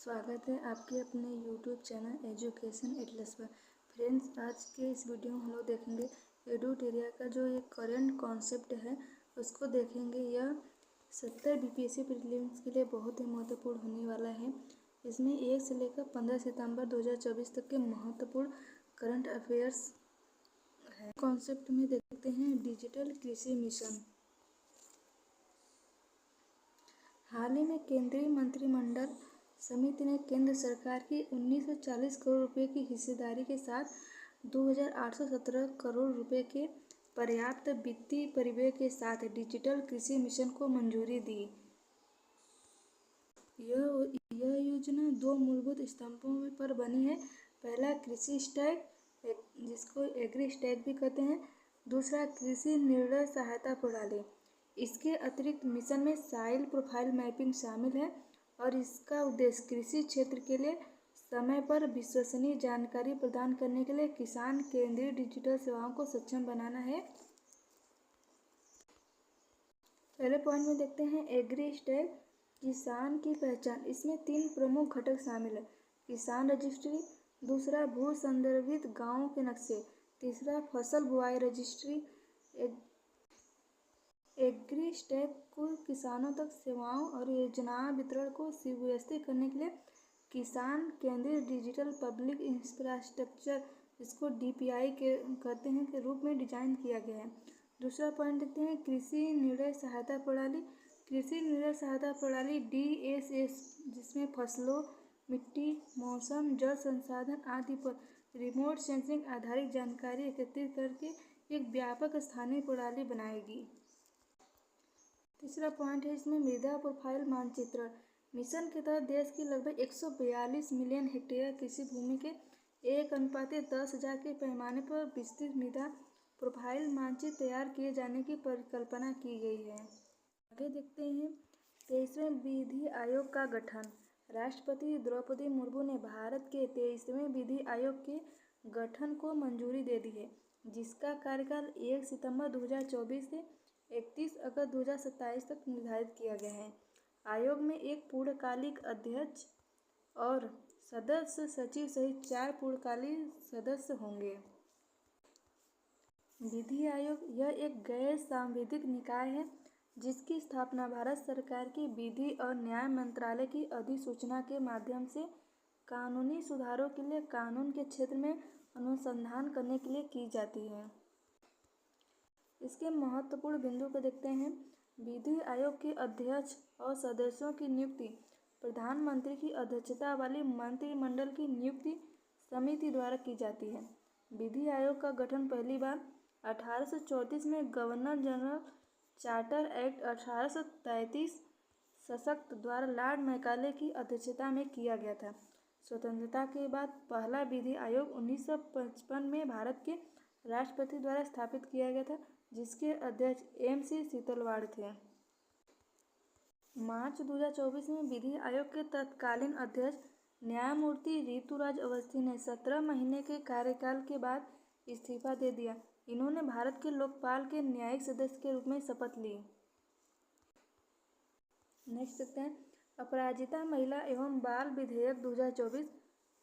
स्वागत है आपके अपने YouTube चैनल एजुकेशन एटलस पर। फ्रेंड्स, आज के इस वीडियो में हम लोग देखेंगे एडुटेरिया का जो एक करंट कॉन्सेप्ट है उसको देखेंगे। यह 70 बीपीएससी प्रीलिम्स के लिए बहुत ही महत्वपूर्ण होने वाला है। इसमें 1 से लेकर 15 सितंबर 2024 तक के महत्वपूर्ण करंट अफेयर्स है। कॉन्सेप्ट में देखते हैं डिजिटल कृषि मिशन। हाल ही में केंद्रीय मंत्रिमंडल समिति ने केंद्र सरकार की 1940 करोड़ रुपए की हिस्सेदारी के साथ 2817 करोड़ रुपए के पर्याप्त वित्तीय परिव्यय के साथ डिजिटल कृषि मिशन को मंजूरी दी। यह योजना 2 मूलभूत स्तंभों पर बनी है। पहला कृषि स्टैक, जिसको एग्री स्टैक भी कहते हैं। दूसरा कृषि निर्णय सहायता प्रणाली। इसके अतिरिक्त मिशन में सॉइल प्रोफाइल मैपिंग शामिल है और इसका उद्देश्य कृषि क्षेत्र के लिए समय पर विश्वसनीय जानकारी प्रदान करने के लिए किसान केंद्रीय डिजिटल सेवाओं को सक्षम बनाना है। पहले पॉइंट में देखते हैं एग्री स्टैक, किसान की पहचान। इसमें 3 प्रमुख घटक शामिल है। किसान रजिस्ट्री, दूसरा भू संदर्भित गाँवों के नक्शे, तीसरा फसल बुआई रजिस्ट्री। एग्री स्टैक को किसानों तक सेवाओं और योजना वितरण को सुव्यवस्थित करने के लिए किसान केंद्रीय डिजिटल पब्लिक इंफ्रास्ट्रक्चर, इसको डीपीआई के कहते हैं, के रूप में डिजाइन किया गया है। दूसरा पॉइंट देखते हैं कृषि निर्णय सहायता प्रणाली। कृषि निर्णय सहायता प्रणाली DSS, जिसमें फसलों, मिट्टी, मौसम, जल संसाधन आदि पर रिमोट सेंसिंग आधारित जानकारी एकत्रित करके एक व्यापक स्थानीय प्रणाली बनाएगी। तीसरा पॉइंट है इसमें मृदा प्रोफाइल मानचित्रण। मिशन के तहत देश की लगभग 142 मिलियन हेक्टेयर कृषि भूमि के 1:10,000 के पैमाने पर विस्तृत मृदा प्रोफाइल मानचित्र तैयार किए जाने की परिकल्पना की गई है। आगे देखते हैं 23वें विधि आयोग का गठन। राष्ट्रपति द्रौपदी मुर्मू ने भारत के 23वें विधि आयोग के गठन को मंजूरी दे दी है, जिसका कार्यकाल 1 सितंबर 2024 से 31 अगस्त 2027 तक निर्धारित किया गया है। आयोग में एक पूर्णकालिक अध्यक्ष और सदस्य सचिव सहित 4 पूर्णकालिक सदस्य होंगे। विधि आयोग यह एक गैर सांविधिक निकाय है जिसकी स्थापना भारत सरकार की विधि और न्याय मंत्रालय की अधिसूचना के माध्यम से कानूनी सुधारों के लिए कानून के क्षेत्र में अनुसंधान करने के लिए की जाती है। इसके महत्वपूर्ण बिंदु को देखते हैं। विधि आयोग के अध्यक्ष और सदस्यों की नियुक्ति प्रधानमंत्री की अध्यक्षता वाली मंत्रिमंडल की नियुक्ति समिति द्वारा की जाती है। विधि आयोग का गठन पहली बार 1834 में गवर्नर जनरल चार्टर एक्ट 1833 सशक्त द्वारा लॉर्ड मैकाले की अध्यक्षता में किया गया था। स्वतंत्रता के बाद पहला विधि आयोग 1955 में भारत के राष्ट्रपति द्वारा स्थापित किया गया था, जिसके अध्यक्ष MC सीतलवाड़ थे। मार्च 2024 में विधि आयोग के तत्कालीन अध्यक्ष न्यायमूर्ति ऋतुराज अवस्थी ने 17 महीने के कार्यकाल के बाद इस्तीफा दे दिया। इन्होंने भारत के लोकपाल के न्यायिक सदस्य के रूप में शपथ ली। नेक्स्ट देखते हैं अपराजिता महिला एवं बाल विधेयक 2024।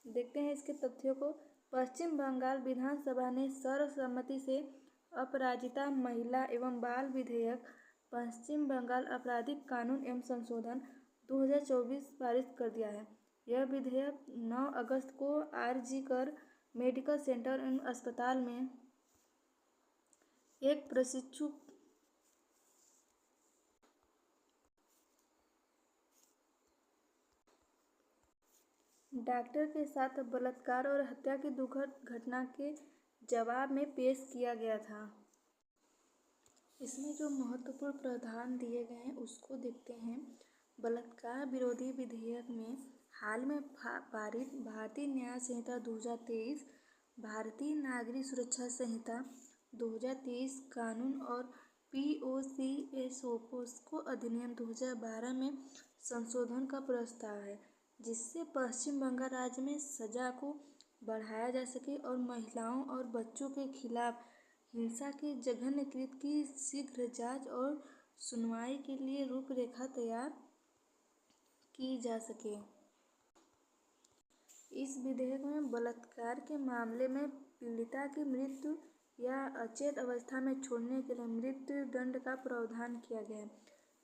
देखते हैं इसके तथ्यों को। पश्चिम बंगाल विधानसभा ने सर्वसम्मति से अपराजिता महिला एवं बाल विधेयक पश्चिम बंगाल आपराधिक कानून एवं संशोधन 2024 पारित कर दिया है। यह विधेयक 9 अगस्त को RG कर मेडिकल सेंटर एवं अस्पताल में एक प्रशिक्षु डॉक्टर के साथ बलात्कार और हत्या की दुखद घटना के जवाब में पेश किया गया था। इसमें जो महत्वपूर्ण प्रावधान दिए गए हैं उसको देखते हैं। बलात्कार विरोधी विधेयक में हाल में पारित भारतीय न्याय संहिता 2023, भारतीय नागरिक सुरक्षा संहिता 2023 कानून और POCSO अधिनियम 2012 में संशोधन का प्रस्ताव है, जिससे पश्चिम बंगाल राज्य में सजा को बढ़ाया जा सके और महिलाओं और बच्चों के खिलाफ हिंसा के जघन्य कृत्य की शीघ्र जांच और सुनवाई के लिए रूपरेखा तैयार की जा सके। इस विधेयक में बलात्कार के मामले में पीड़िता की मृत्यु या अचेत अवस्था में छोड़ने के लिए मृत्यु दंड का प्रावधान किया गया है।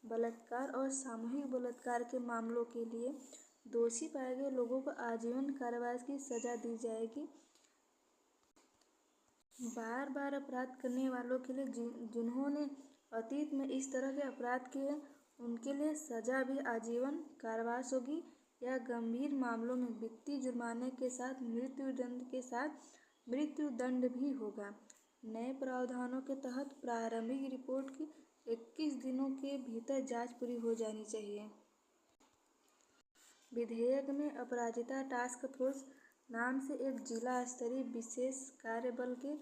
बलात्कार और सामूहिक बलात्कार के मामलों के लिए दोषी पाए गए लोगों को आजीवन कारावास की सजा दी जाएगी। बार बार अपराध करने वालों के लिए जिन्होंने अतीत में इस तरह के अपराध किए उनके लिए सजा भी आजीवन कारावास होगी या गंभीर मामलों में वित्तीय जुर्माने के साथ मृत्यु दंड भी होगा। नए प्रावधानों के तहत प्रारंभिक रिपोर्ट की 21 दिनों के भीतर जांच पूरी हो जानी चाहिए। विधेयक में अपराजिता टास्क फोर्स नाम से एक जिला स्तरीय विशेष कार्यबल के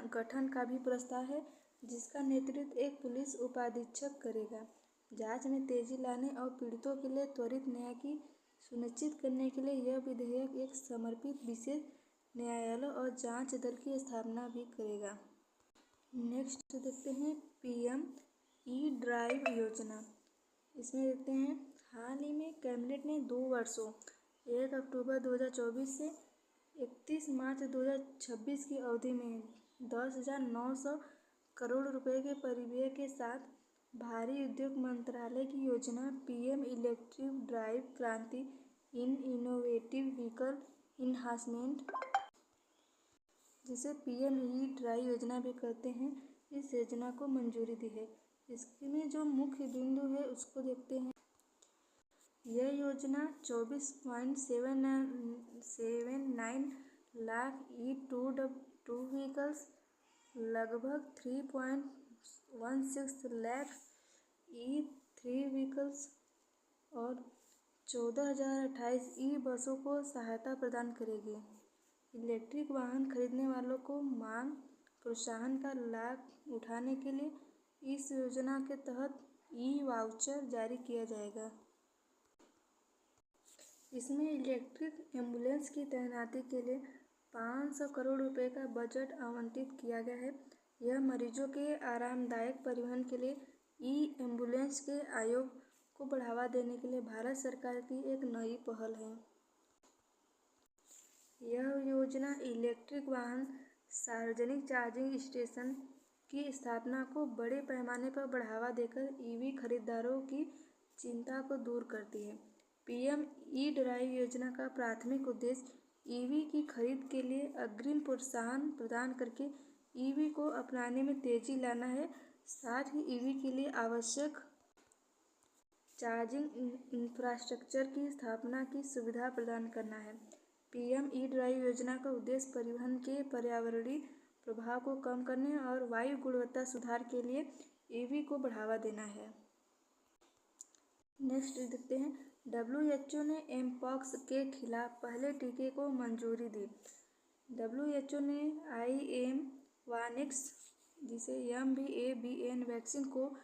गठन का भी प्रस्ताव है, जिसका नेतृत्व एक पुलिस उपाधीक्षक करेगा। जांच में तेजी लाने और पीड़ितों के लिए त्वरित न्याय की सुनिश्चित करने के लिए यह विधेयक एक समर्पित विशेष न्यायालय और जांच दल की स्थापना भी करेगा। नेक्स्ट देखते हैं पीएम ई-ड्राइव योजना। इसमें देखते हैं हाल ही में कैबिनेट ने 2 वर्षों 1 अक्टूबर 2024 से 31 मार्च 2026 की अवधि में 10,900 करोड़ रुपए के परिव्यय के साथ भारी उद्योग मंत्रालय की योजना पीएम इलेक्ट्रिक ड्राइव क्रांति इन इनोवेटिव व्हीकल इन्हांसमेंट, जिसे पीएम ई-ड्राइव योजना भी कहते हैं, इस योजना को मंजूरी दी है। इसमें जो मुख्य बिंदु है उसको देखते हैं। यह योजना 24.79 लाख E2 व्हीकल्स, लगभग 3.16 लाख E3 व्हीकल्स और 14,028 ई-बसों को सहायता प्रदान करेगी। इलेक्ट्रिक वाहन खरीदने वालों को मांग प्रोत्साहन का लाभ उठाने के लिए इस योजना के तहत ई-वाउचर जारी किया जाएगा। इसमें इलेक्ट्रिक एम्बुलेंस की तैनाती के लिए 500 करोड़ रुपए का बजट आवंटित किया गया है। यह मरीजों के आरामदायक परिवहन के लिए ई-एम्बुलेंस के आयोग को बढ़ावा देने के लिए भारत सरकार की एक नई पहल है। यह योजना इलेक्ट्रिक वाहन सार्वजनिक चार्जिंग स्टेशन की स्थापना को बड़े पैमाने पर बढ़ावा देकर ईवी खरीदारों की चिंता को दूर करती है। पीएम ई-ड्राइव योजना का प्राथमिक उद्देश्य ईवी की खरीद के लिए अग्रिम प्रोत्साहन प्रदान करके ईवी को अपनाने में तेजी लाना है, साथ ही ईवी के लिए आवश्यक चार्जिंग इंफ्रास्ट्रक्चर की स्थापना की सुविधा प्रदान करना है। पीएम ई-ड्राइव योजना का उद्देश्य परिवहन के पर्यावरणीय प्रभाव को कम करने और वायु गुणवत्ता सुधार के लिए ईवी को बढ़ावा देना है। नेक्स्ट देखते हैं WHO ने एमपॉक्स के खिलाफ पहले टीके को मंजूरी दी। WHO ने IM-1X जिसे MVA-BN वैक्सीन को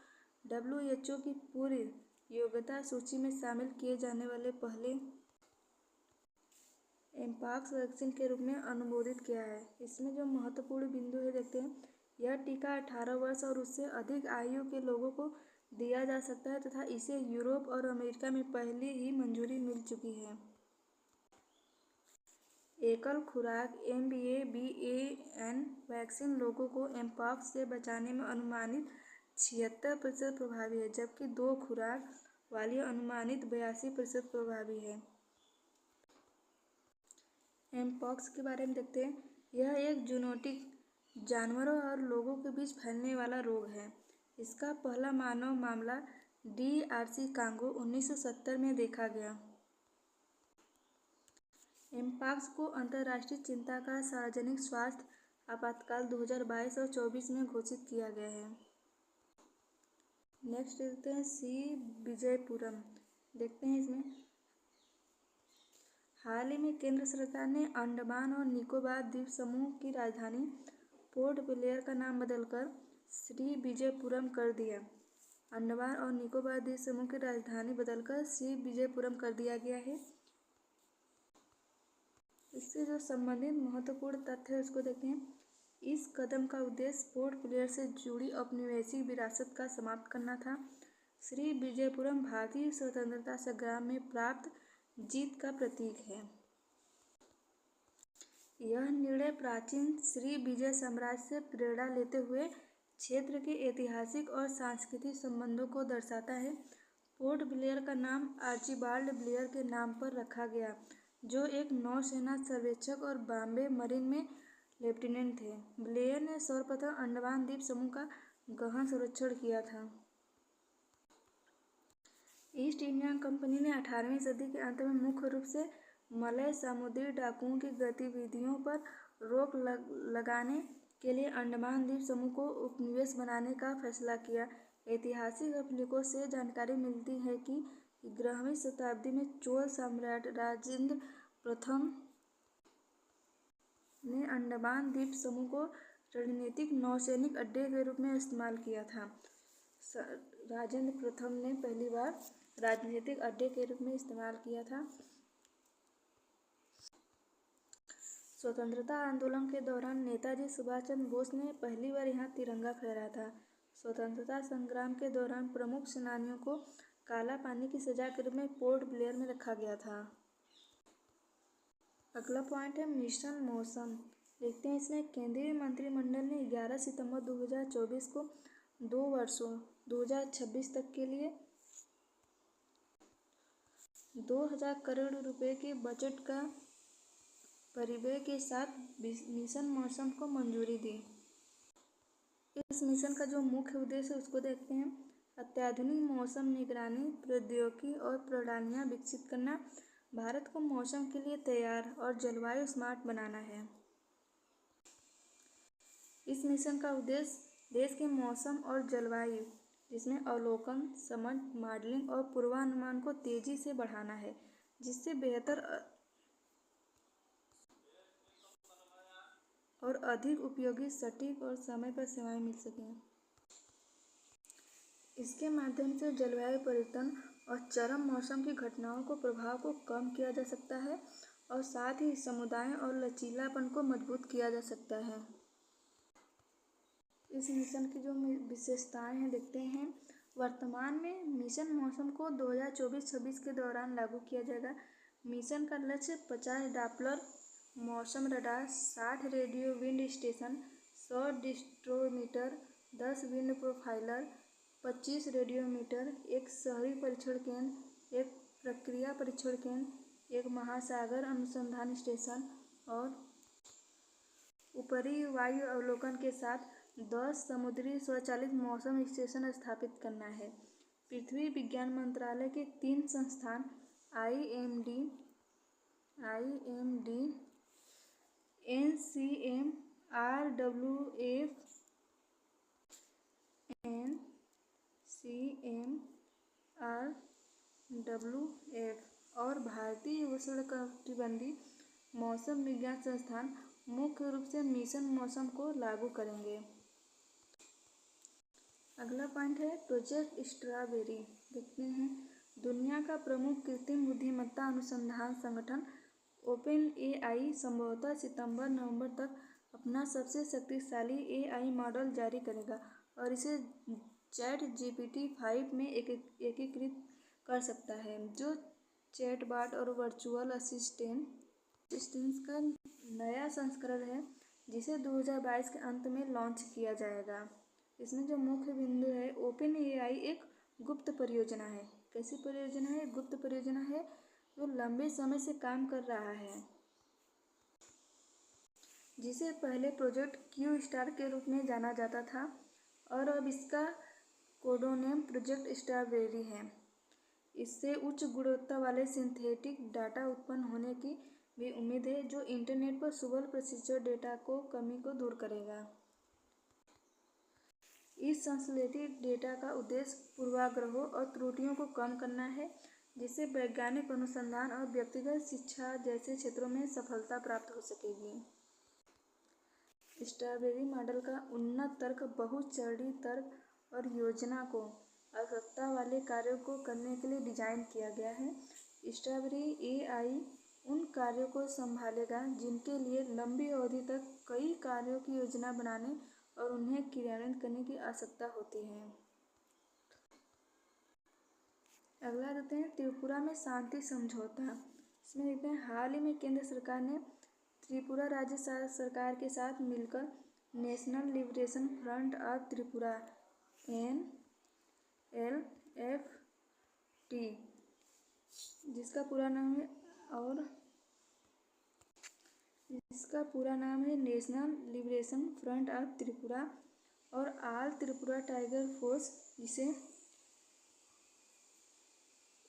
WHO की पूरी योग्यता सूची में शामिल किए जाने वाले पहले एमपॉक्स वैक्सीन के रूप में अनुमोदित किया है। इसमें जो महत्वपूर्ण बिंदु है देखते हैं। यह टीका 18 वर्ष और उससे अधिक आयु के लोगों को दिया जा सकता है तथा इसे यूरोप और अमेरिका में पहले ही मंजूरी मिल चुकी है। एकल खुराक MVA-BN वैक्सीन लोगों को एमपॉक्स से बचाने में अनुमानित 76% प्रभावी है, जबकि 2 खुराक वाली अनुमानित 82% प्रभावी है। एमपॉक्स के बारे में देखते हैं। यह एक जूनोटिक जानवरों और लोगों के बीच फैलने वाला रोग है। इसका पहला मानव मामला DRC कांगो 1970 में देखा गया। एमपॉक्स को अंतर्राष्ट्रीय चिंता का सार्वजनिक स्वास्थ्य आपातकाल 2022 और 24 में घोषित किया गया है। नेक्स्ट देखते हैं सी विजयपुरम। देखते हैं इसमें हाल ही में केंद्र सरकार ने अंडमान और निकोबार द्वीप समूह की राजधानी पोर्ट ब्लेयर का नाम बदलकर श्री विजयपुरम कर दिया। अंडमान और निकोबार द्वीप समूह की राजधानी बदलकर श्री विजयपुरम कर दिया गया है। इससे जो संबंधित महत्वपूर्ण तथ्य है उसको देखते हैं। इस कदम का उद्देश्य पोर्ट ब्लेयर से जुड़ी औपनिवेशिक विरासत का समाप्त करना था। श्री विजयपुरम भारतीय स्वतंत्रता संग्राम में प्राप्त जीत का प्रतीक है। यह निर्णय प्राचीन श्री विजय साम्राज्य से प्रेरणा लेते हुए क्षेत्र के ऐतिहासिक और सांस्कृतिक संबंधों को दर्शाता है। पोर्ट ब्लेयर का नाम आर्चिबाल्ड ब्लेयर के नाम पर रखा गया, जो एक नौसेना सर्वेक्षक और बॉम्बे मरीन में लेफ्टिनेंट थे। ब्लेयर ने सर्वप्रथम अंडमान द्वीप समूह का गहन सर्वेक्षण किया था। ईस्ट इंडिया कंपनी ने 18वीं सदी के अंत में मुख्य रूप से मलय समुद्री डाकुओं की गतिविधियों पर रोक लगाने के लिए अंडमान द्वीप समूह को उपनिवेश बनाने का फैसला किया। ऐतिहासिक अभिलेखों से जानकारी मिलती है कि 11वीं शताब्दी में चोल सम्राट राजेंद्र प्रथम ने अंडमान द्वीप समूह को रणनीतिक नौसैनिक अड्डे के रूप में इस्तेमाल किया था। राजेंद्र प्रथम ने पहली बार राजनीतिक अड्डे के रूप में इस्तेमाल किया था। स्वतंत्रता आंदोलन के दौरान नेताजी सुभाष चंद्र बोस ने पहली बार यहाँ तिरंगा फहराया था। स्वतंत्रता संग्राम के दौरान प्रमुख सेनानियों को काला पानी की सजा के रूप में पोर्ट ब्लेयर में रखा गया था। अगला पॉइंट है मिशन मौसम। देखते हैं इसमें केंद्रीय मंत्रिमंडल ने 11 सितंबर 2024 को 2 वर्षों 2026 तक के लिए 2000 करोड़ रुपए के बजट का परिव्यय के साथ मिशन मौसम को मंजूरी दी। इस मिशन का जो मुख्य उद्देश्य है उसको देखते हैं। अत्याधुनिक मौसम निगरानी प्रौद्योगिकी और प्रणालियाँ विकसित करना, भारत को मौसम के लिए तैयार और जलवायु स्मार्ट बनाना है। इस मिशन का उद्देश्य देश के मौसम और जलवायु जिसमें अवलोकन, समझ, मॉडलिंग और पूर्वानुमान को तेजी से बढ़ाना है, जिससे बेहतर और अधिक उपयोगी, सटीक और समय पर सेवाएं मिल सकें। इसके माध्यम से जलवायु परिवर्तन और चरम मौसम की घटनाओं को प्रभाव को कम किया जा सकता है और साथ ही समुदायों और लचीलापन को मजबूत किया जा सकता है। इस मिशन की जो विशेषताएं हैं देखते हैं। वर्तमान में मिशन मौसम को 2024-26 के दौरान लागू किया जाएगा। मिशन का लक्ष्य 50 डॉपलर मौसम radar, 60 radio wind station, 100 डिस्ट्रोमीटर, 10 wind profiler, 25 radiometer, एक शहरी परीक्षण केंद्र, एक प्रक्रिया परीक्षण केंद्र, एक महासागर अनुसंधान स्टेशन और ऊपरी वायु अवलोकन के साथ 10 समुद्री स्वचालित मौसम स्टेशन स्थापित करना है। पृथ्वी विज्ञान मंत्रालय के 3 संस्थान IMD, NCM, RWF और भारतीय उष्णकटिबंधीय मौसम विज्ञान संस्थान मुख्य रूप से मिशन मौसम को लागू करेंगे। अगला पॉइंट है प्रोजेक्ट स्ट्रॉबेरी। देखते हैं। दुनिया का प्रमुख कृत्रिम बुद्धिमत्ता अनुसंधान संगठन OpenAI संभवतः सितंबर-नवंबर तक अपना सबसे शक्तिशाली AI मॉडल जारी करेगा और इसे ChatGPT-5 में एकीकृत कर सकता है, जो चैटबॉट और वर्चुअल असिस्टेंट का नया संस्करण है, जिसे 2022 के अंत में लॉन्च किया जाएगा। इसमें जो मुख्य बिंदु है, OpenAI एक गुप्त परियोजना है। कैसी परियोजना है? गुप्त परियोजना है जो लंबे समय से काम कर रहा है, जिसे पहले प्रोजेक्ट क्यू स्टार के रूप में जाना जाता था और अब इसका कोडोनेम प्रोजेक्ट स्ट्रॉबेरी है। इससे उच्च गुणवत्ता वाले सिंथेटिक डाटा उत्पन्न होने की भी उम्मीद है, जो इंटरनेट पर सुलभ प्रशिक्षण डेटा को कमी को दूर करेगा। इस संश्लेषित डेटा का उद्देश्य पूर्वाग्रहों और त्रुटियों को कम करना है, जिससे वैज्ञानिक अनुसंधान और व्यक्तिगत शिक्षा जैसे क्षेत्रों में सफलता प्राप्त हो सकेगी। स्ट्रॉबेरी मॉडल का उन्नत तर्क बहुचरणीय तर्क और योजना को आवश्यकता वाले कार्यों को करने के लिए डिजाइन किया गया है। स्ट्रॉबेरी AI उन कार्यों को संभालेगा जिनके लिए लंबी अवधि तक कई कार्यों की योजना बनाने और उन्हें क्रियान्वित करने की आवश्यकता होती है। अगला देखते हैं त्रिपुरा में शांति समझौता। इसमें देखते हैं हाल ही में केंद्र सरकार ने त्रिपुरा राज्य सरकार के साथ मिलकर national liberation front of Tripura NLFT जिसका पूरा नाम है national liberation front of Tripura और ऑल त्रिपुरा टाइगर फोर्स जिसे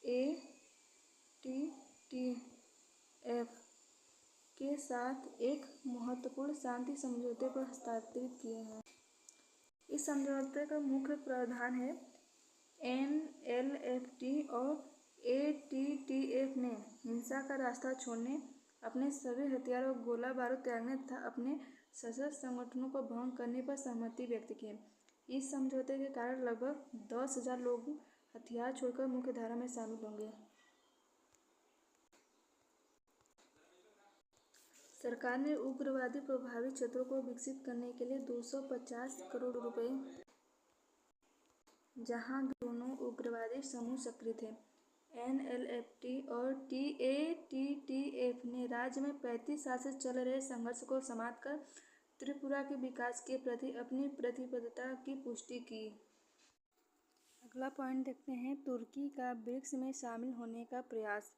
ATTF के साथ एक महत्वपूर्ण शांति समझौते पर हस्ताक्षरित किए हैं। इस समझौते का मुख्य प्रावधान है NLFT और ATTF ने हिंसा का रास्ता छोड़ने, अपने सभी हथियार और गोला बारूद त्यागने तथा अपने सशस्त्र संगठनों को भंग करने पर सहमति व्यक्त की। इस समझौते के कारण लगभग 10,000 लोग हथियार छोड़कर मुख्यधारा में शामिल होंगे। सरकार ने उग्रवादी प्रभावित क्षेत्रों को विकसित करने के लिए 250 करोड़ रुपए, जहां दोनों उग्रवादी समूह सक्रिय थे। NLFT और ATTF ने राज्य में 35 साल से चल रहे संघर्ष को समाप्त कर त्रिपुरा के विकास के प्रति अपनी प्रतिबद्धता की पुष्टि की। अगला पॉइंट देखते हैं, तुर्की का ब्रिक्स में शामिल होने का प्रयास।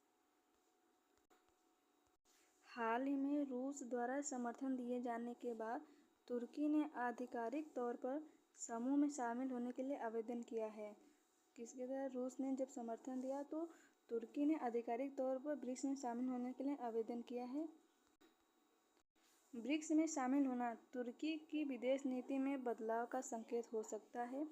हाल ही में रूस द्वारा समर्थन दिए जाने के बाद तुर्की ने आधिकारिक तौर पर समूह में शामिल होने के लिए आवेदन किया है। किसके द्वारा? रूस ने जब समर्थन दिया तो तुर्की ने आधिकारिक तौर पर ब्रिक्स में शामिल होने के लिए आवेदन किया है। ब्रिक्स में शामिल होना तुर्की की विदेश नीति में बदलाव का संकेत हो सकता है,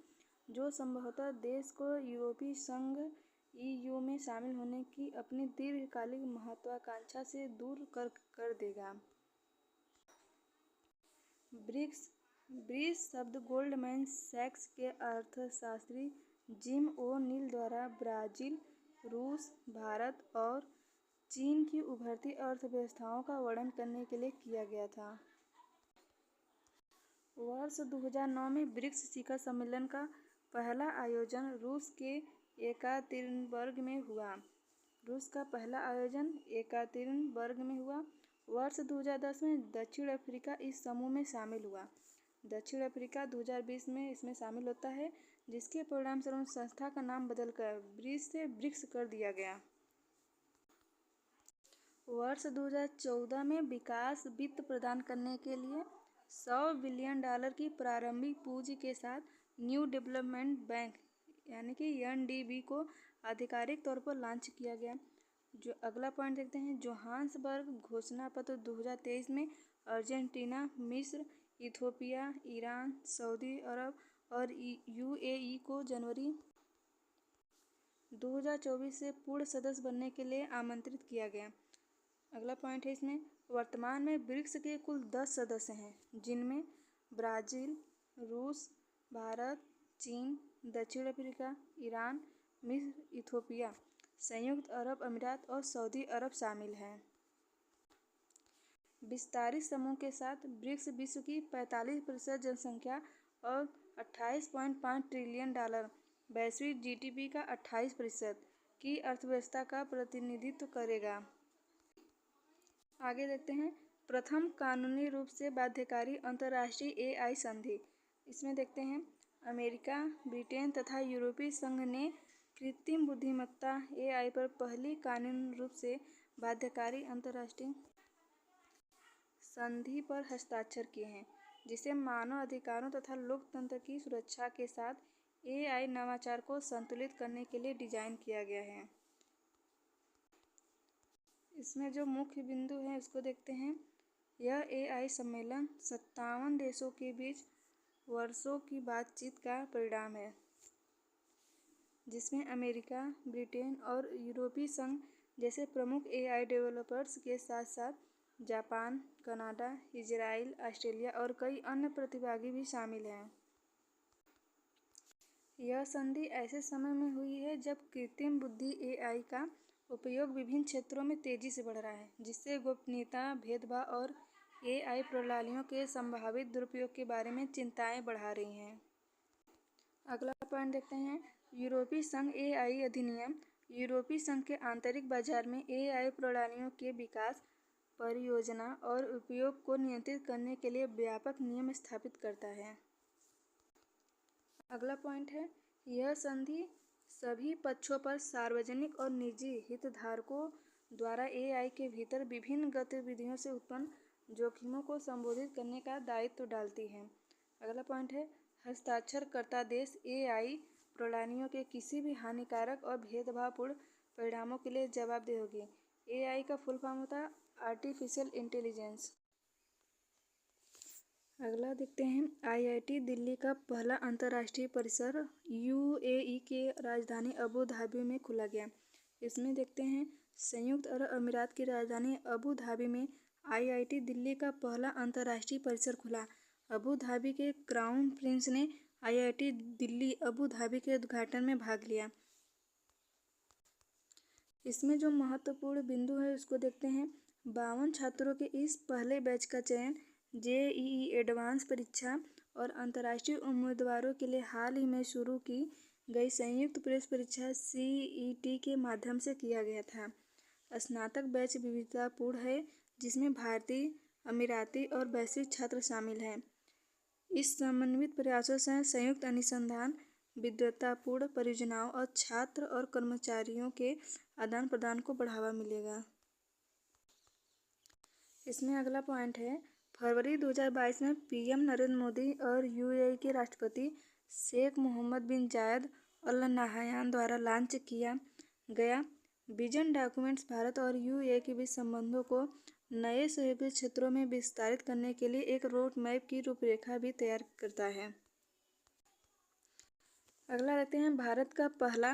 जो संभवतः देश को यूरोपीय संघ EU में शामिल होने की अपनी दीर्घकालिक महत्वाकांक्षा से दूर कर देगा। ब्रिक्स शब्द गोल्डमैन सैक्स के अर्थशास्त्री जिम ओ'नील द्वारा ब्राजील, रूस, भारत और चीन की उभरती अर्थव्यवस्थाओं का वर्णन करने के लिए किया गया था। वर्ष 2009 में ब्रिक्स शिखर सम्मेलन का पहला आयोजन रूस के येकातेरिनबर्ग में हुआ। वर्ष 2010 में दक्षिण अफ्रीका इस समूह में शामिल हुआ। दक्षिण अफ्रीका 2020 में इसमें शामिल होता है, जिसके परिणामस्वरूप संस्था का नाम बदलकर ब्रिक्स से ब्रिक्स कर दिया गया। वर्ष 2014 में विकास वित्त प्रदान करने के लिए $100 बिलियन की प्रारंभिक पूंजी के साथ न्यू डेवलपमेंट बैंक यानी कि NDB को आधिकारिक तौर पर लॉन्च किया गया। जो अगला पॉइंट देखते हैं, जोहान्सबर्ग घोषणा पत्र 2023 में अर्जेंटीना, मिस्र, इथियोपिया, ईरान, सऊदी अरब और UAE को जनवरी 2024 से पूर्ण सदस्य बनने के लिए आमंत्रित किया गया। अगला पॉइंट है इसमें, वर्तमान में ब्रिक्स के कुल 10 सदस्य हैं, जिनमें ब्राजील, रूस, भारत, चीन, दक्षिण अफ्रीका, ईरान, मिस्र, इथियोपिया, संयुक्त अरब अमीरात और सऊदी अरब शामिल हैं। विस्तारित समूह के साथ ब्रिक्स विश्व की 45% जनसंख्या और $28.5 ट्रिलियन, वैश्विक GDP का 28% की अर्थव्यवस्था का प्रतिनिधित्व करेगा। आगे देखते हैं, प्रथम कानूनी रूप से बाध्यकारी अंतर्राष्ट्रीय AI संधि। इसमें देखते हैं, अमेरिका, ब्रिटेन तथा यूरोपीय संघ ने कृत्रिम बुद्धिमत्ता AI पर पहली कानूनी रूप से बाध्यकारी अंतर्राष्ट्रीय संधि पर हस्ताक्षर किए हैं, जिसे मानव अधिकारों तथा लोकतंत्र की सुरक्षा के साथ AI नवाचार को संतुलित करने के लिए डिजाइन किया गया है। इसमें जो मुख्य बिंदु है उसको देखते हैं। यह AI सम्मेलन 57 देशों के बीच वर्षों की बातचीत का परिणाम है, जिसमें अमेरिका, ब्रिटेन और यूरोपीय संघ जैसे प्रमुख AI डेवलपर्स के साथ साथ जापान, कनाडा, इजराइल, ऑस्ट्रेलिया और कई अन्य प्रतिभागी भी शामिल हैं। यह संधि ऐसे समय में हुई है जब कृत्रिम बुद्धि AI का उपयोग विभिन्न क्षेत्रों में तेजी से बढ़ रहा है, जिससे गोपनीयता, भेदभाव और AI प्रणालियों के संभावित दुरुपयोग के बारे में चिंताएं बढ़ा रही हैं। अगला पॉइंट देखते हैं, यूरोपीय संघ AI अधिनियम। यूरोपीय संघ के आंतरिक बाजार में AI प्रणालियों के विकास, परियोजना और उपयोग को नियंत्रित करने के लिए व्यापक नियम स्थापित करता है। अगला पॉइंट है, यह संधि सभी पक्षों पर सार्वजनिक और निजी हितधारकों द्वारा एआई के भीतर विभिन्न गतिविधियों से उत्पन्न जोखिमों को संबोधित करने का दायित्व डालती है। अगला पॉइंट है, हस्ताक्षरकर्ता देश एआई प्रणालियों के किसी भी हानिकारक और भेदभावपूर्ण परिणामों के लिए जवाबदेह होगी। एआई का फुल फॉर्म होता है आर्टिफिशियल इंटेलिजेंस। अगला देखते हैं, आईआईटी दिल्ली का पहला अंतर्राष्ट्रीय परिसर यूएई के राजधानी अबू धाबी में खुला गया। इसमें देखते हैं, संयुक्त अरब अमीरात की राजधानी अबू धाबी में आईआईटी दिल्ली का पहला अंतर्राष्ट्रीय परिसर खुला। अबू धाबी के क्राउन प्रिंस ने आईआईटी दिल्ली अबू धाबी के उद्घाटन में भाग लिया। इसमें जो महत्वपूर्ण बिंदु है उसको देखते हैं, 52 छात्रों के इस पहले बैच का चयन जेईई एडवांस परीक्षा और अंतर्राष्ट्रीय उम्मीदवारों के लिए हाल ही में शुरू की गई संयुक्त प्रवेश परीक्षा सीईटी के माध्यम से किया गया था। स्नातक बैच विविधतापूर्ण है, जिसमें भारतीय, अमीराती और वैश्विक छात्र शामिल हैं। इस समन्वित प्रयासों से संयुक्त अनुसंधान, विद्वतापूर्ण परियोजनाओं और छात्र और कर्मचारियों के आदान प्रदान को बढ़ावा मिलेगा। इसमें अगला पॉइंट है, फरवरी 2022 में पीएम नरेंद्र मोदी और यूएई के राष्ट्रपति शेख मोहम्मद बिन जायद अल नाहयान द्वारा लॉन्च किया गया विजन डॉक्यूमेंट्स भारत और यूएई के बीच संबंधों को नए सहयोगी क्षेत्रों में विस्तारित करने के लिए एक रोड मैप की रूपरेखा भी तैयार करता है। अगला देखते हैं, भारत का पहला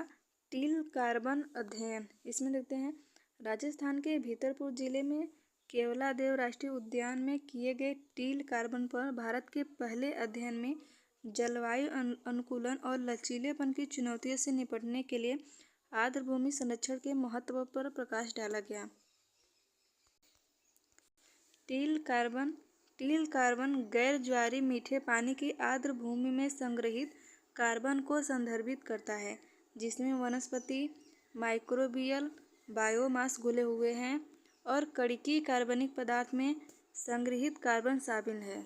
टील कार्बन अध्ययन। इसमें देखते हैं, राजस्थान के भीतरपुर जिले में केवलादेव राष्ट्रीय उद्यान में किए गए टील कार्बन पर भारत के पहले अध्ययन में जलवायु अनुकूलन और लचीलेपन की चुनौतियों से निपटने के लिए आर्द्रभूमि संरक्षण के महत्व पर प्रकाश डाला गया। टील कार्बन गैर ज्वारीय मीठे पानी की आर्द्रभूमि में संग्रहित कार्बन को संदर्भित करता है, जिसमें वनस्पति माइक्रोबियल बायोमास घुले हुए हैं और कणिकीय कार्बनिक पदार्थ में संग्रहित कार्बन शामिल है।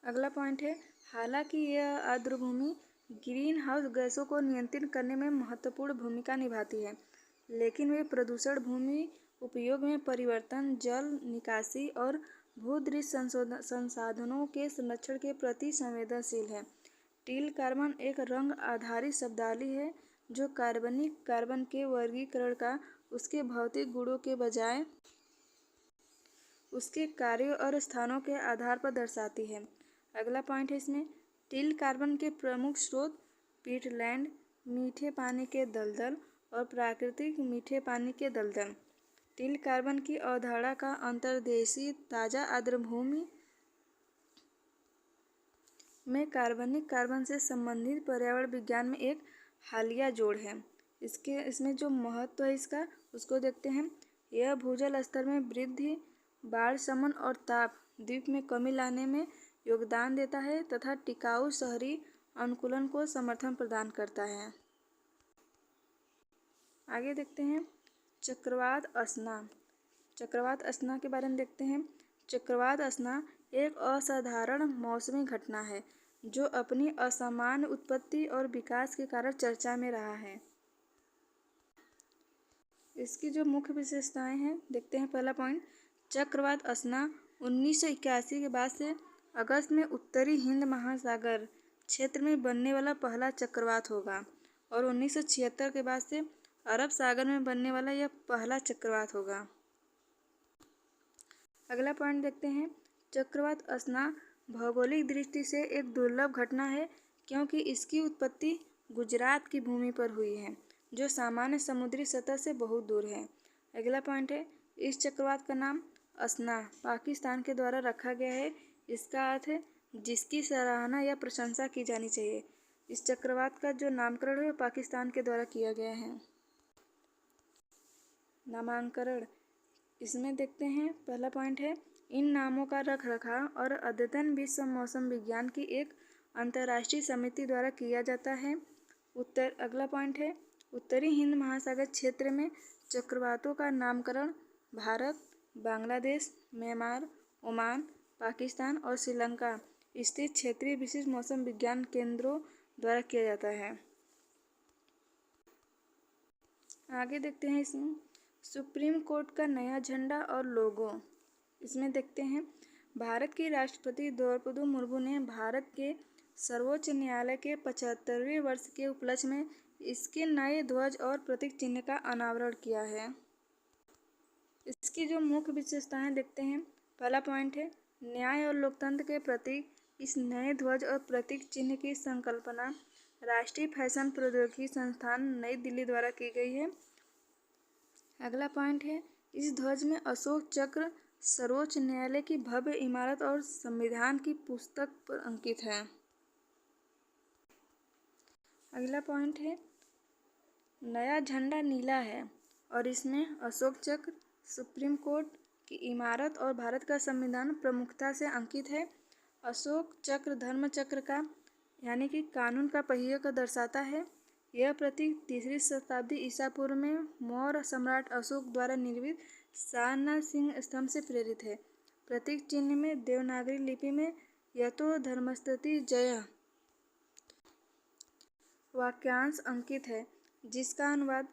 अगला पॉइंट है, हालांकि यह आर्द्रभूमि ग्रीन हाउस गैसों को नियंत्रित करने में महत्वपूर्ण भूमिका निभाती है, लेकिन वे प्रदूषण, भूमि उपयोग में परिवर्तन, जल निकासी और भूदृश्य संसाधनों के संरक्षण के प्रति संवेदनशील है। टील कार्बन एक रंग आधारित शब्दावली है जो कार्बनिक कार्बन के वर्गीकरण का उसके भौतिक गुणों के बजाय उसके कार्यों और स्थानों के आधार पर दर्शाती है। अगला पॉइंट है, इसमें टील कार्बन के प्रमुख स्रोत पीटलैंड, मीठे पानी के दलदल और प्राकृतिक मीठे पानी के दलदल। टील कार्बन की अवधारणा का अंतर्देशीय ताजा आर्द्रभूमि में कार्बनिक कार्बन से संबंधित पर्यावरण विज्ञान में एक हालिया जोड़ है। इसमें जो महत्व है इसका उसको देखते हैं। यह भूजल स्तर में वृद्धि, बाढ़ शमन और ताप द्वीप में कमी लाने में योगदान देता है तथा टिकाऊ शहरी अनुकूलन को समर्थन प्रदान करता है। आगे देखते हैं, चक्रवात असना के बारे में देखते हैं। चक्रवात असना एक असाधारण मौसमी घटना है जो अपनी असामान्य उत्पत्ति और विकास के कारण चर्चा में रहा है। इसकी जो मुख्य विशेषताएं हैं देखते हैं। पहला पॉइंट, चक्रवात असना 1981 के बाद से अगस्त में उत्तरी हिंद महासागर क्षेत्र में बनने वाला पहला चक्रवात होगा और 1976 के बाद से अरब सागर में बनने वाला यह पहला चक्रवात होगा। अगला पॉइंट देखते हैं, चक्रवात असना भौगोलिक दृष्टि से एक दुर्लभ घटना है क्योंकि इसकी उत्पत्ति गुजरात की भूमि पर हुई है जो सामान्य समुद्री सतह से बहुत दूर है। अगला पॉइंट है, इस चक्रवात का नाम असना पाकिस्तान के द्वारा रखा गया है। इसका अर्थ है जिसकी सराहना या प्रशंसा की जानी चाहिए। इस चक्रवात का जो नामकरण है पाकिस्तान के द्वारा किया गया है। नामांकन, इसमें देखते हैं। पहला पॉइंट है, इन नामों का रखरखाव और अद्यतन विश्व मौसम विज्ञान की एक अंतर्राष्ट्रीय समिति द्वारा किया जाता है। अगला पॉइंट है, उत्तरी हिंद महासागर क्षेत्र में चक्रवातों का नामकरण भारत, बांग्लादेश, म्यांमार, ओमान, पाकिस्तान और श्रीलंका स्थित क्षेत्रीय विशिष्ट मौसम विज्ञान केंद्रों द्वारा किया जाता है। आगे देखते हैं इसमें सुप्रीम कोर्ट का नया झंडा और लोगो। इसमें देखते हैं भारत के राष्ट्रपति द्रौपदी मुर्मू ने भारत के सर्वोच्च न्यायालय के 75वें वर्ष के उपलक्ष्य में इसके नए ध्वज और प्रतीक चिन्ह का अनावरण किया है। इसकी जो मुख्य विशेषताएं देखते हैं, पहला पॉइंट है न्याय और लोकतंत्र के प्रतीक इस नए ध्वज और प्रतीक चिन्ह की संकल्पना राष्ट्रीय फैशन प्रौद्योगिकी संस्थान नई दिल्ली द्वारा की गई है। अगला पॉइंट है इस ध्वज में अशोक चक्र सर्वोच्च न्यायालय की भव्य इमारत और संविधान की पुस्तक पर अंकित है। अगला पॉइंट है नया झंडा नीला है और इसमें अशोक चक्र, सुप्रीम कोर्ट की इमारत और भारत का संविधान प्रमुखता से अंकित है। अशोक चक्र धर्म चक्र का यानी कि कानून का पहिए को दर्शाता है। यह प्रतीक 3री शताब्दी ईसा पूर्व में मौर्य सम्राट अशोक द्वारा निर्मित सारनाथ सिंह स्तंभ से प्रेरित है। प्रतीक चिन्ह में देवनागरी लिपि में यतो धर्मस्तति जय वाक्यांश अंकित है, जिसका अनुवाद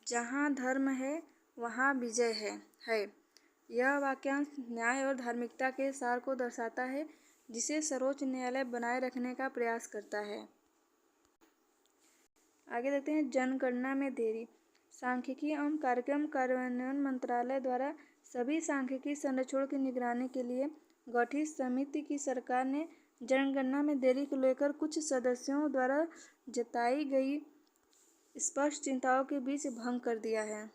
जहाँ धर्म है वहाँ विजय है। यह वाक्यांश न्याय और धार्मिकता के सार को दर्शाता है, जिसे सर्वोच्च न्यायालय बनाए रखने का प्रयास करता है। आगे देखते हैं जनगणना में देरी। सांख्यिकी एवं कार्यक्रम कार्यान्वयन मंत्रालय द्वारा सभी सांख्यिकी संरक्षणों की निगरानी के लिए गठित समिति की सरकार ने जनगणना में देरी को लेकर कुछ सदस्यों द्वारा जताई गई स्पष्ट चिंताओं के बीच भंग कर दिया है।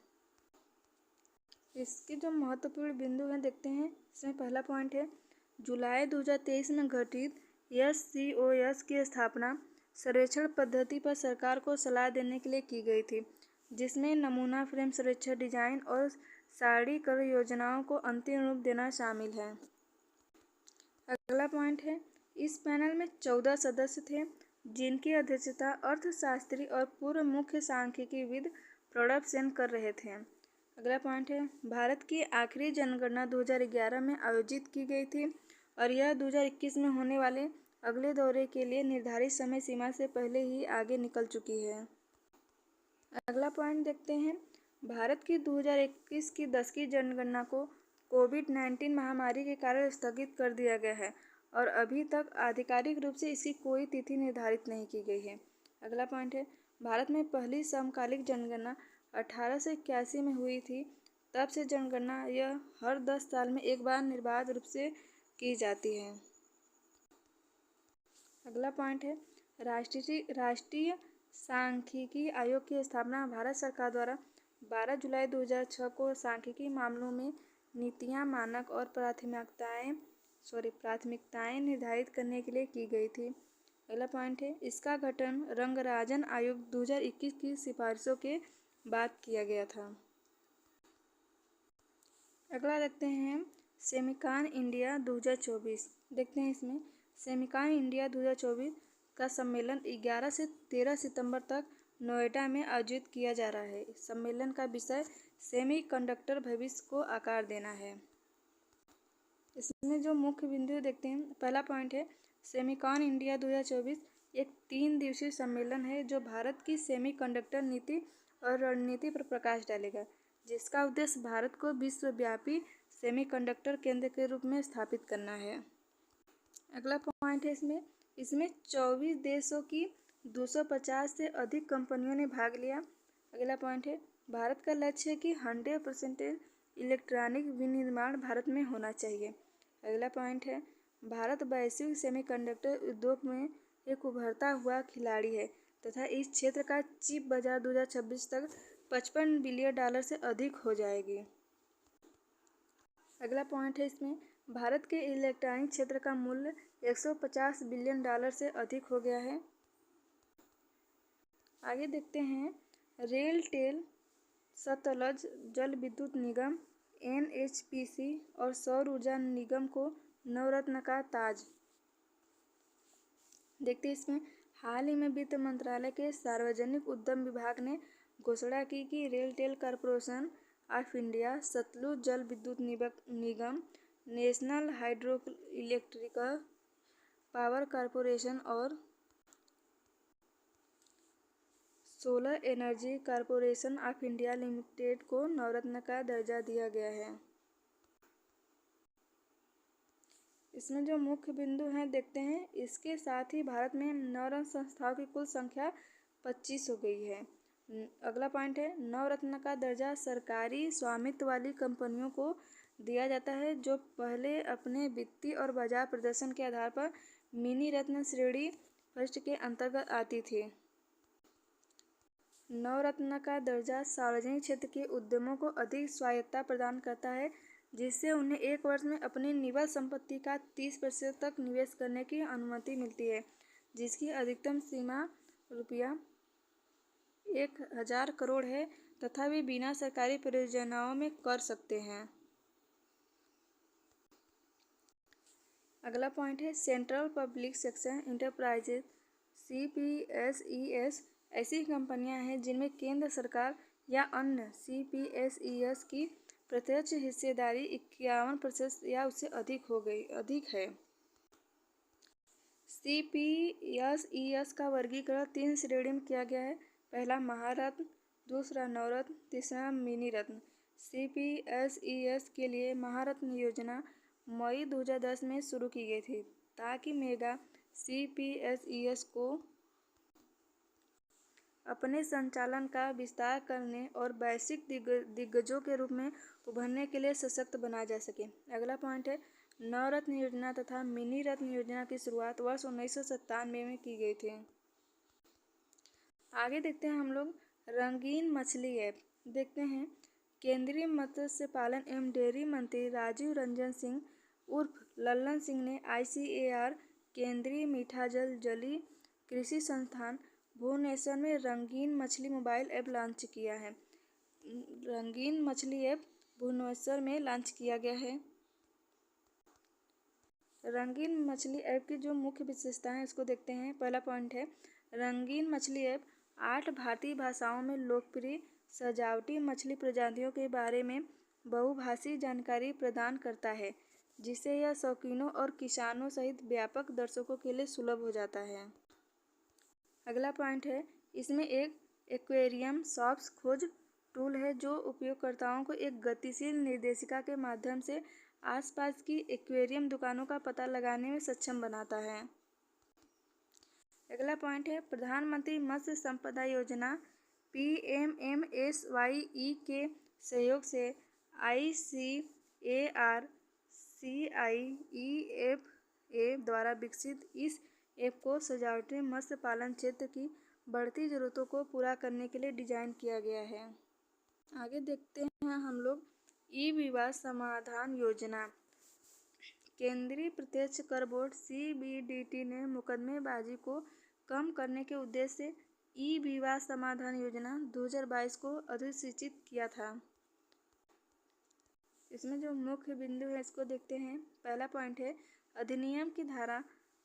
इसके जो महत्वपूर्ण बिंदु हैं देखते हैं। इसमें पहला पॉइंट है जुलाई 2023 में गठित SCOS की स्थापना सर्वेक्षण पद्धति पर सरकार को सलाह देने के लिए की गई थी, जिसमें नमूना फ्रेम सर्वेक्षण डिजाइन और सारणीकरण योजनाओं को अंतिम रूप देना शामिल है। अगला पॉइंट है इस पैनल में 14 सदस्य थे, जिनकी अध्यक्षता अर्थशास्त्री और पूर्व मुख्य सांख्यिकीविद प्रणब सेन कर रहे थे। अगला पॉइंट है भारत की आखिरी जनगणना 2011 में आयोजित की गई थी और यह 2021 में होने वाले अगले दौरे के लिए निर्धारित समय सीमा से पहले ही आगे निकल चुकी है। अगला पॉइंट देखते हैं भारत की 2021 की 10वीं जनगणना को कोविड-19 महामारी के कारण स्थगित कर दिया गया है और अभी तक आधिकारिक रूप से इसकी कोई तिथि निर्धारित नहीं की गई है। अगला पॉइंट है भारत में पहली समकालिक जनगणना 1881 में हुई थी। तब से जनगणना यह हर 10 साल में एक बार निर्बाध रूप से की जाती है। अगला पॉइंट है राष्ट्रीय सांख्यिकी आयोग की स्थापना भारत सरकार द्वारा 12 जुलाई 2006 को सांख्यिकी मामलों में नीतियां, मानक और प्राथमिकताएं निर्धारित करने के लिए की गई थी। अगला पॉइंट है इसका गठन रंगराजन आयोग 2021 की सिफारिशों के बाद किया गया था। अगला देखते हैं सेमिकान इंडिया 2024। देखते हैं इसमें सेमिकान इंडिया 2024 का सम्मेलन 11 से 13 सितंबर तक नोएडा में आयोजित किया जा रहा है। सम्मेलन का विषय सेमीकंडक्टर भविष्य को आकार देना है। इसमें जो मुख्य बिंदु देखते हैं, पहला पॉइंट है सेमिकान इंडिया 2024 एक 3 दिवसीय सम्मेलन है जो भारत की सेमीकंडक्टर नीति और रणनीति पर प्रकाश डालेगा, जिसका उद्देश्य भारत को विश्वव्यापी सेमीकंडक्टर केंद्र के रूप में स्थापित करना है। अगला पॉइंट है इसमें 24 देशों की 250 से अधिक कंपनियों ने भाग लिया। अगला पॉइंट है भारत का लक्ष्य है कि 100% इलेक्ट्रॉनिक विनिर्माण भारत में होना चाहिए। अगला पॉइंट है भारत वैश्विक सेमीकंडक्टर उद्योग में एक उभरता हुआ खिलाड़ी है तथा इस क्षेत्र का चिप बाजार 2026 तक $55 बिलियन से अधिक हो जाएगी। अगला पॉइंट है इसमें भारत के इलेक्ट्रॉनिक क्षेत्र का मूल्य $150 बिलियन से अधिक हो गया है। आगे देखते हैं रेलटेल, सतलज जल विद्युत निगम, NHPC और सौर ऊर्जा निगम को नवरत्न का ताज। देखते हैं इसमें हाल ही में वित्त मंत्रालय के सार्वजनिक उद्यम विभाग ने घोषणा की कि RailTel corporation of India, Satluj Jal Vidyut Nigam, national hydroelectric power corporation और solar energy corporation of India limited को नवरत्न का दर्जा दिया गया है। इसमें जो मुख्य बिंदु हैं देखते हैं। इसके साथ ही भारत में नवरत्न संस्थाओं की कुल संख्या 25 हो गई है। अगला पॉइंट है, नवरत्न का दर्जा सरकारी स्वामित्व वाली कंपनियों को दिया जाता है जो पहले अपने वित्तीय और बाजार प्रदर्शन के आधार पर मिनी रत्न श्रेणी फर्स्ट के अंतर्गत आती थी। नवरत्न का दर्जा सार्वजनिक क्षेत्र के उद्यमों को अधिक स्वायत्तता प्रदान करता है, जिससे उन्हें एक वर्ष में अपनी निवल संपत्ति का 30% तक निवेश करने की अनुमति मिलती है, जिसकी अधिकतम सीमा ₹1000 करोड़ है तथा वे बिना सरकारी परियोजनाओं में कर सकते हैं। अगला पॉइंट है, central public sector enterprises CPSES ऐसी कंपनियां हैं जिनमें केंद्र सरकार या अन्य CPSES की प्रत्यक्ष हिस्सेदारी 51% या उससे अधिक है। CPSES का वर्गीकरण 3 श्रेणी में किया गया है। पहला महारत्न, दूसरा नवरत्न, तीसरा मिनी रत्न। CPSES के लिए महारत्न योजना मई 2010 में शुरू की गई थी ताकि मेगा CPSES को अपने संचालन का विस्तार करने और वैश्विक दिग्गजों के रूप में उभरने के लिए सशक्त बनाया जा सके। अगला पॉइंट है, नवरत्न योजना तथा मिनी रत्न योजना की शुरुआत वर्ष 1997 में की गई थी। आगे देखते हैं हम लोग रंगीन मछली ऐप देखते हैं। केंद्रीय मत्स्य पालन एवं डेयरी मंत्री राजीव रंजन सिंह उर्फ लल्लन सिंह ने ICAR केंद्रीय मीठा जल जलीय कृषि संस्थान भुवनेश्वर में रंगीन मछली मोबाइल ऐप लॉन्च किया है। रंगीन मछली ऐप भुवनेश्वर में लॉन्च किया गया है। रंगीन मछली ऐप की जो मुख्य विशेषताएं हैं इसको देखते हैं। पहला पॉइंट है, रंगीन मछली ऐप 8 भारतीय भाषाओं में लोकप्रिय सजावटी मछली प्रजातियों के बारे में बहुभाषी जानकारी प्रदान करता है, जिससे यह शौकीनों और किसानों सहित व्यापक दर्शकों के लिए सुलभ हो जाता है। अगला पॉइंट है, इसमें एक एक्वेरियम शॉप्स खोज टूल है जो उपयोगकर्ताओं को एक गतिशील निर्देशिका के माध्यम से आसपास की एक्वेरियम दुकानों का पता लगाने में सक्षम बनाता है। अगला पॉइंट है, प्रधानमंत्री मत्स्य संपदा योजना PMMSYE के सहयोग से ICAR CIEFA द्वारा विकसित इस ऐप को सजावटी मत्स्य पालन क्षेत्र की बढ़ती जरूरतों को पूरा करने के लिए डिजाइन किया गया है। आगे देखते हैं हम लोग ई-विवाद समाधान योजना। केंद्रीय प्रत्यक्ष कर बोर्ड CBDT ने मुकदमेबाजी को कम करने के उद्देश्य से ई-विवाद समाधान योजना 2022 को अधिसूचित किया था। इसमें जो मुख्य बिंदु है इसको देखते हैं। पहला पॉइंट है, अधिनियम की धारा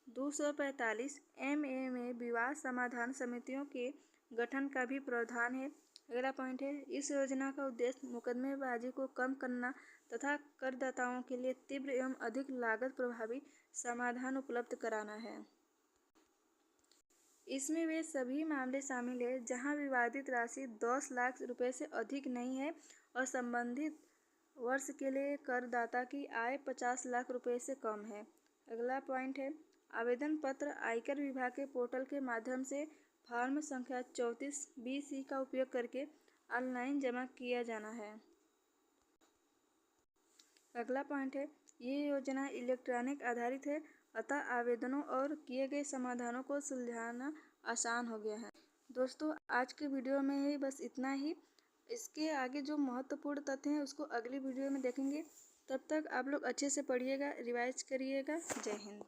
245 MA में विवाद समाधान समितियों के गठन का भी प्रावधान है। अगला पॉइंट है, इस योजना का उद्देश्य मुकदमेबाजी को कम करना तथा करदाताओं के लिए तीव्र एवं अधिक लागत प्रभावी समाधान उपलब्ध कराना है। इसमें वे सभी मामले शामिल हैं जहां विवादित राशि 10 लाख रुपए से अधिक नहीं है और संबंधित वर्ष के लिए करदाता की आय 50 लाख रुपए से कम है। अगला पॉइंट है, आवेदन पत्र आयकर विभाग के पोर्टल के माध्यम से फॉर्म संख्या 34 BC का उपयोग करके ऑनलाइन जमा किया जाना है। अगला पॉइंट है, ये योजना इलेक्ट्रॉनिक आधारित है अतः आवेदनों और किए गए समाधानों को सुलझाना आसान हो गया है। दोस्तों, आज के वीडियो में ही बस इतना ही। इसके आगे जो महत्वपूर्ण तथ्य हैं उसको अगली वीडियो में देखेंगे। तब तक आप लोग अच्छे से पढ़िएगा, रिवाइज करिएगा। जय हिंद।